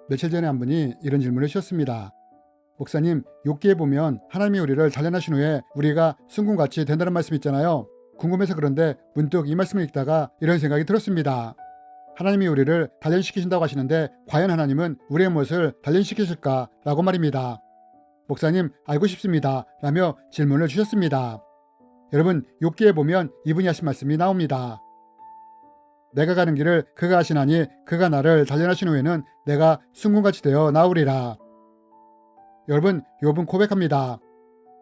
며칠 전에 한 분이 이런 질문을 주셨습니다. 목사님, 욥기에 보면 하나님이 우리를 단련하신 후에 우리가 순금같이 된다는 말씀이 있잖아요. 궁금해서 그런데 문득 이 말씀을 읽다가 이런 생각이 들었습니다. 하나님이 우리를 단련시키신다고 하시는데 과연 하나님은 우리의 무엇을 단련시키실까? 라고 말입니다. 목사님, 알고 싶습니다. 라며 질문을 주셨습니다. 여러분, 욥기에 보면 이분이 하신 말씀이 나옵니다. 내가 가는 길을 그가 아시나니 그가 나를 단련하신 후에는 내가 순금같이 되어 나오리라. 여러분, 욥은 고백합니다.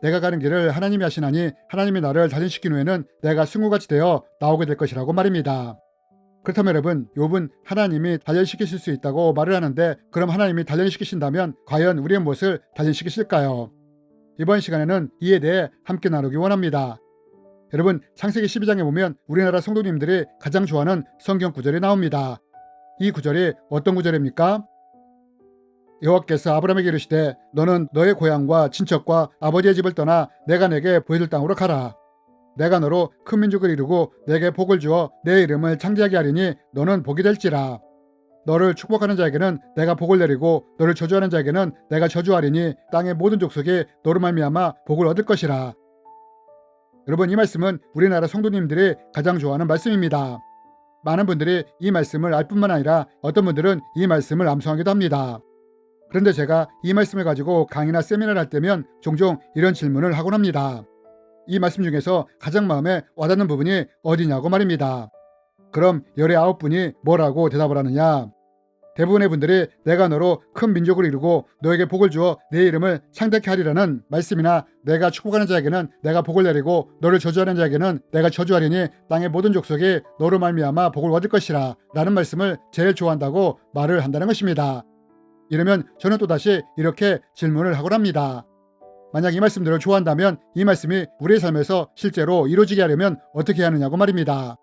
내가 가는 길을 하나님이 아시나니 하나님이 나를 단련시킨 후에는 내가 순금같이 되어 나오게 될 것이라고 말입니다. 그렇다면 여러분, 욥은 하나님이 단련시키실 수 있다고 말을 하는데 그럼 하나님이 단련시키신다면 과연 우리의 무엇을 단련시키실까요? 이번 시간에는 이에 대해 함께 나누기 원합니다. 여러분, 창세기 12장에 보면 우리나라 성도님들이 가장 좋아하는 성경 구절이 나옵니다. 이 구절이 어떤 구절입니까? 여호와께서 아브라함에게 이르시되 너는 너의 고향과 친척과 아버지의 집을 떠나 내가 내게 보여줄 땅으로 가라. 내가 너로 큰 민족을 이루고 내게 복을 주어 내 이름을 창대하게 하리니 너는 복이 될지라. 너를 축복하는 자에게는 내가 복을 내리고 너를 저주하는 자에게는 내가 저주하리니 땅의 모든 족속이 너로 말미암아 복을 얻을 것이라. 여러분, 이 말씀은 우리나라 성도님들이 가장 좋아하는 말씀입니다. 많은 분들이 이 말씀을 알 뿐만 아니라 어떤 분들은 이 말씀을 암송하기도 합니다. 그런데 제가 이 말씀을 가지고 강의나 세미나를 할 때면 종종 이런 질문을 하곤 합니다. 이 말씀 중에서 가장 마음에 와닿는 부분이 어디냐고 말입니다. 그럼 열의 9분이 뭐라고 대답을 하느냐? 대부분의 분들이 내가 너로 큰 민족을 이루고 너에게 복을 주어 내 이름을 창대케 하리라는 말씀이나 내가 축복하는 자에게는 내가 복을 내리고 너를 저주하는 자에게는 내가 저주하리니 땅의 모든 족속이 너로 말미암아 복을 얻을 것이라 라는 말씀을 제일 좋아한다고 말을 한다는 것입니다. 이러면 저는 또다시 이렇게 질문을 하곤 합니다. 만약 이 말씀들을 좋아한다면 이 말씀이 우리의 삶에서 실제로 이루어지게 하려면 어떻게 해야 하느냐고 말입니다.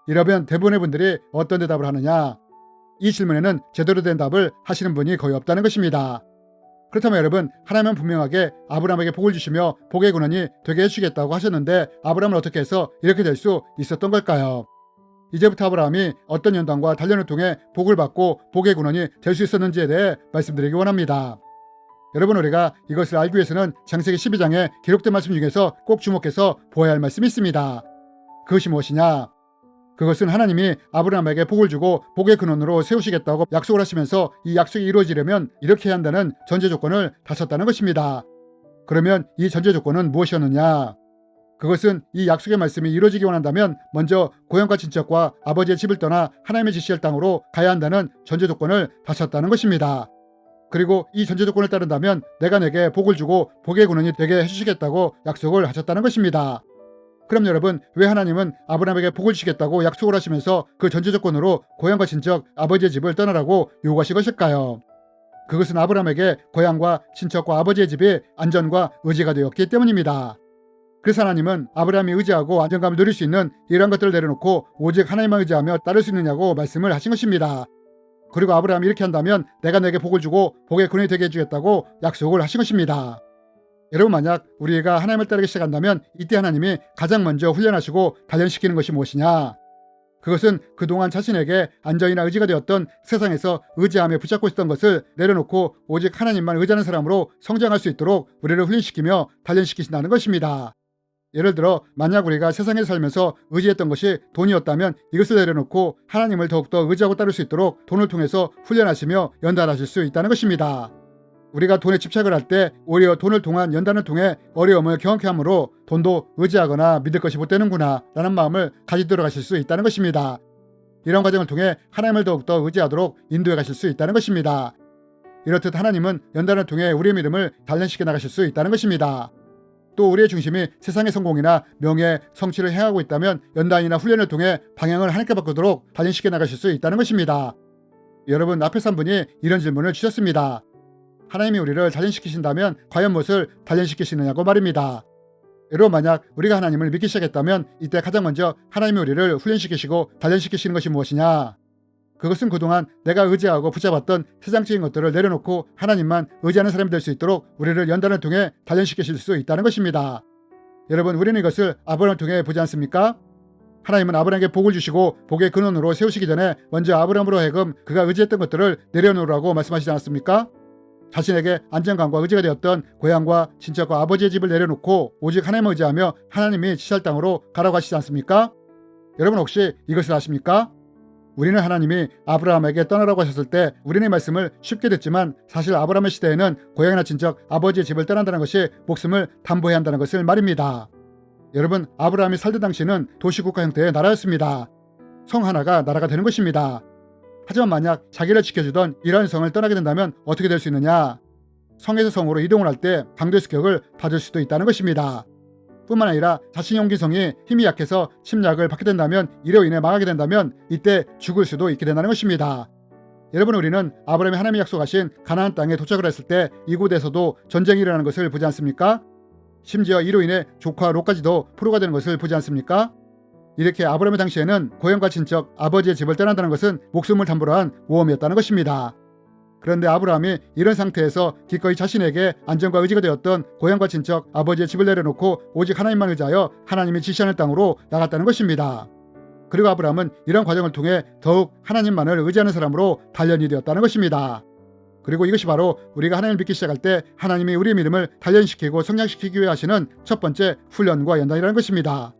이러면 대부분의 분들이 어떤 대답을 하느냐? 이 질문에는 제대로 된 답을 하시는 분이 거의 없다는 것입니다. 그렇다면 여러분, 하나님은 분명하게 아브라함에게 복을 주시며 복의 근원이 되게 해주시겠다고 하셨는데 아브라함은 어떻게 해서 이렇게 될 수 있었던 걸까요? 이제부터 아브라함이 어떤 연단과 단련을 통해 복을 받고 복의 근원이 될 수 있었는지에 대해 말씀드리기 원합니다. 여러분, 우리가 이것을 알기 위해서는 창세기 12장에 기록된 말씀 중에서 꼭 주목해서 보아야 할 말씀이 있습니다. 그것이 무엇이냐? 그것은 하나님이 아브라함에게 복을 주고 복의 근원으로 세우시겠다고 약속을 하시면서 이 약속이 이루어지려면 이렇게 해야 한다는 전제 조건을 다셨다는 것입니다. 그러면 이 전제 조건은 무엇이었느냐? 그것은 이 약속의 말씀이 이루어지기 원한다면 먼저 고향과 친척과 아버지의 집을 떠나 하나님의 지시할 땅으로 가야 한다는 전제 조건을 다셨다는 것입니다. 그리고 이 전제 조건을 따른다면 내가 내게 복을 주고 복의 근원이 되게 해주시겠다고 약속을 하셨다는 것입니다. 그럼 여러분, 왜 하나님은 아브라함에게 복을 주시겠다고 약속을 하시면서 그 전제 조건으로 고향과 친척, 아버지의 집을 떠나라고 요구하신 것일까요? 그것은 아브라함에게 고향과 친척과 아버지의 집이 안전과 의지가 되었기 때문입니다. 그래서 하나님은 아브라함이 의지하고 안정감을 누릴 수 있는 이러한 것들을 내려놓고 오직 하나님만 의지하며 따를 수 있느냐고 말씀을 하신 것입니다. 그리고 아브라함이 이렇게 한다면 내가 내게 복을 주고 복의 근원이 되게 해주겠다고 약속을 하신 것입니다. 여러분, 만약 우리가 하나님을 따르기 시작한다면 이때 하나님이 가장 먼저 훈련하시고 단련시키는 것이 무엇이냐? 그것은 그동안 자신에게 안전이나 의지가 되었던 세상에서 의지하며 붙잡고 있었던 것을 내려놓고 오직 하나님만 의지하는 사람으로 성장할 수 있도록 우리를 훈련시키며 단련시키신다는 것입니다. 예를 들어 만약 우리가 세상에 살면서 의지했던 것이 돈이었다면 이것을 내려놓고 하나님을 더욱더 의지하고 따를 수 있도록 돈을 통해서 훈련하시며 연단하실 수 있다는 것입니다. 우리가 돈에 집착을 할 때 오히려 돈을 통한 연단을 통해 어려움을 경험케 하므로 돈도 의지하거나 믿을 것이 못 되는구나 라는 마음을 가지도록 하실 수 있다는 것입니다. 이런 과정을 통해 하나님을 더욱더 의지하도록 인도해 가실 수 있다는 것입니다. 이렇듯 하나님은 연단을 통해 우리의 믿음을 단련시켜 나가실 수 있다는 것입니다. 또 우리의 중심이 세상의 성공이나 명예, 성취를 향하고 있다면 연단이나 훈련을 통해 방향을 하나님께 바꾸도록 단련시켜 나가실 수 있다는 것입니다. 여러분, 앞에서 한 분이 이런 질문을 주셨습니다. 하나님이 우리를 단련시키신다면 과연 무엇을 단련시키시느냐고 말입니다. 여러분, 만약 우리가 하나님을 믿기 시작했다면 이때 가장 먼저 하나님이 우리를 훈련시키시고 단련시키시는 것이 무엇이냐? 그것은 그동안 내가 의지하고 붙잡았던 세상적인 것들을 내려놓고 하나님만 의지하는 사람이 될 수 있도록 우리를 연단을 통해 단련시키실 수 있다는 것입니다. 여러분, 우리는 이것을 아브라함을 통해 보지 않습니까? 하나님은 아브라함에게 복을 주시고 복의 근원으로 세우시기 전에 먼저 아브라함으로 하여금 그가 의지했던 것들을 내려놓으라고 말씀하시지 않았습니까? 자신에게 안정감과 의지가 되었던 고향과 친척과 아버지의 집을 내려놓고 오직 하나님을 의지하며 하나님이 지시할 땅으로 가라고 하시지 않습니까? 여러분 혹시 이것을 아십니까? 우리는 하나님이 아브라함에게 떠나라고 하셨을 때 우리는 이 말씀을 쉽게 듣지만 사실 아브라함의 시대에는 고향이나 친척, 아버지의 집을 떠난다는 것이 목숨을 담보해야 한다는 것을 말입니다. 여러분, 아브라함이 살던 당시는 도시국가 형태의 나라였습니다. 성 하나가 나라가 되는 것입니다. 하지만 만약 자기를 지켜주던 이러한 성을 떠나게 된다면 어떻게 될 수 있느냐? 성에서 성으로 이동을 할 때 강도의 습격을 받을 수도 있다는 것입니다. 뿐만 아니라 자신이 옮긴 성이 힘이 약해서 침략을 받게 된다면 이로 인해 망하게 된다면 이때 죽을 수도 있게 된다는 것입니다. 여러분, 우리는 아브라함이 하나님이 약속하신 가나안 땅에 도착을 했을 때 이곳에서도 전쟁이 일어나는 것을 보지 않습니까? 심지어 이로 인해 조카 롯까지도 포로가 되는 것을 보지 않습니까? 이렇게 아브라함의 당시에는 고향과 친척, 아버지의 집을 떠난다는 것은 목숨을 담보로 한 모험이었다는 것입니다. 그런데 아브라함이 이런 상태에서 기꺼이 자신에게 안정과 의지가 되었던 고향과 친척, 아버지의 집을 내려놓고 오직 하나님만 의지하여 하나님이 지시하는 땅으로 나갔다는 것입니다. 그리고 아브라함은 이런 과정을 통해 더욱 하나님만을 의지하는 사람으로 단련이 되었다는 것입니다. 그리고 이것이 바로 우리가 하나님을 믿기 시작할 때 하나님이 우리의 믿음을 단련시키고 성장시키기 위해 하시는 첫 번째 훈련과 연단이라는 것입니다.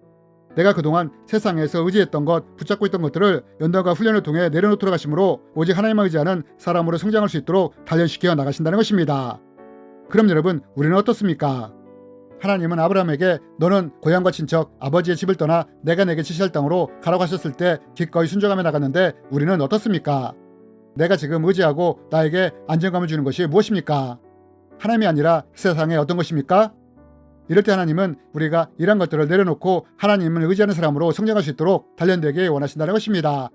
내가 그동안 세상에서 의지했던 것, 붙잡고 있던 것들을 연단과 훈련을 통해 내려놓도록 하심으로 오직 하나님만 의지하는 사람으로 성장할 수 있도록 단련시켜 나가신다는 것입니다. 그럼 여러분, 우리는 어떻습니까? 하나님은 아브라함에게 너는 고향과 친척, 아버지의 집을 떠나 내가 내게 지시할 땅으로 가라고 하셨을 때 기꺼이 순종하며 나갔는데 우리는 어떻습니까? 내가 지금 의지하고 나에게 안정감을 주는 것이 무엇입니까? 하나님이 아니라 세상의 어떤 것입니까? 이럴 때 하나님은 우리가 이런 것들을 내려놓고 하나님을 의지하는 사람으로 성장할 수 있도록 단련되게 원하신다는 것입니다.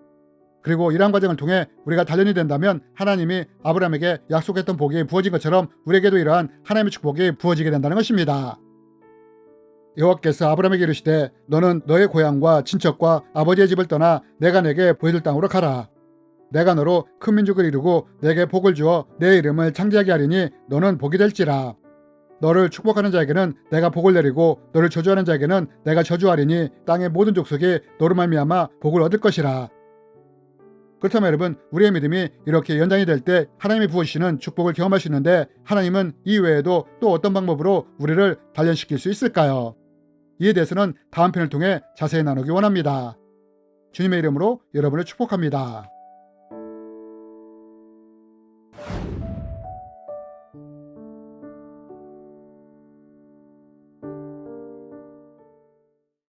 그리고 이러한 과정을 통해 우리가 단련이 된다면 하나님이 아브라함에게 약속했던 복이 부어진 것처럼 우리에게도 이러한 하나님의 축복이 부어지게 된다는 것입니다. 여호와께서 아브라함에게 이르시되 너는 너의 고향과 친척과 아버지의 집을 떠나 내가 내게 보여줄 땅으로 가라. 내가 너로 큰 민족을 이루고 내게 복을 주어 내 이름을 창대하게 하리니 너는 복이 될지라. 너를 축복하는 자에게는 내가 복을 내리고 너를 저주하는 자에게는 내가 저주하리니 땅의 모든 족속이 너로 말미암아 복을 얻을 것이라. 그렇다면 여러분, 우리의 믿음이 이렇게 연장이 될 때 하나님이 부어주시는 축복을 경험할 수 있는데 하나님은 이 외에도 또 어떤 방법으로 우리를 단련시킬 수 있을까요? 이에 대해서는 다음 편을 통해 자세히 나누기 원합니다. 주님의 이름으로 여러분을 축복합니다.